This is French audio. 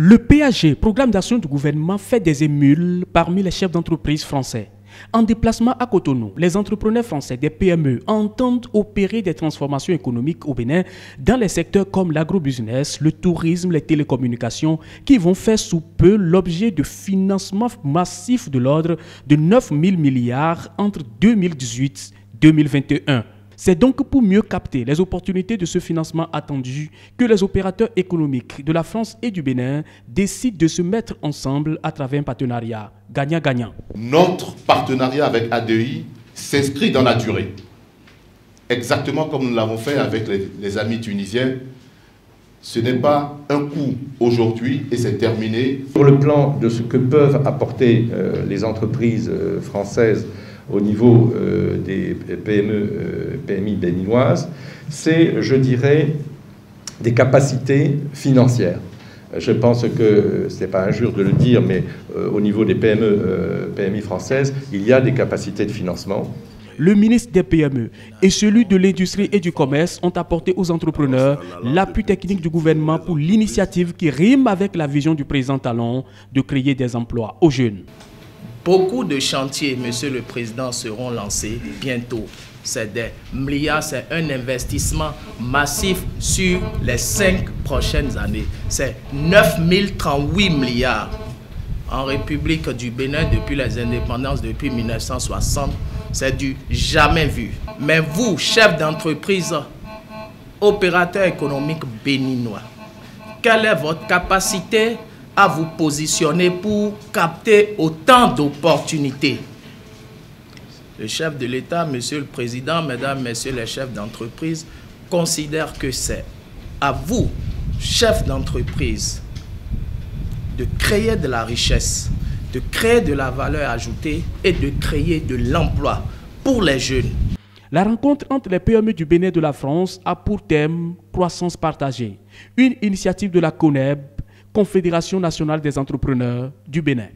Le PAG, Programme d'action du gouvernement, fait des émules parmi les chefs d'entreprise français. En déplacement à Cotonou, les entrepreneurs français des PME entendent opérer des transformations économiques au Bénin dans les secteurs comme l'agrobusiness, le tourisme, les télécommunications, qui vont faire sous peu l'objet de financements massifs de l'ordre de 9 000 milliards entre 2018 et 2021. C'est donc pour mieux capter les opportunités de ce financement attendu que les opérateurs économiques de la France et du Bénin décident de se mettre ensemble à travers un partenariat gagnant-gagnant. Notre partenariat avec ADI s'inscrit dans la durée, exactement comme nous l'avons fait avec les amis tunisiens. Ce n'est pas un coup aujourd'hui et c'est terminé. Sur le plan de ce que peuvent apporter les entreprises françaises au niveau des PMI béninoises, c'est, je dirais, des capacités financières. Je pense que, ce n'est pas injure de le dire, mais au niveau des PMI françaises, il y a des capacités de financement. Le ministre des PME et celui de l'industrie et du commerce ont apporté aux entrepreneurs l'appui technique du gouvernement pour l'initiative qui rime avec la vision du président Talon de créer des emplois aux jeunes. Beaucoup de chantiers, Monsieur le Président, seront lancés bientôt. C'est des milliards, c'est un investissement massif sur les 5 prochaines années. C'est 9 038 milliards en République du Bénin depuis les indépendances, depuis 1960. C'est du jamais vu. Mais vous, chef d'entreprise, opérateur économique béninois, quelle est votre capacité à vous positionner pour capter autant d'opportunités? Le chef de l'État, Monsieur le Président, Mesdames, Messieurs les chefs d'entreprise, considère que c'est à vous, chefs d'entreprise, de créer de la richesse, de créer de la valeur ajoutée et de créer de l'emploi pour les jeunes. La rencontre entre les PME du Bénin et de la France a pour thème croissance partagée, une initiative de la CONEB, Confédération nationale des entrepreneurs du Bénin.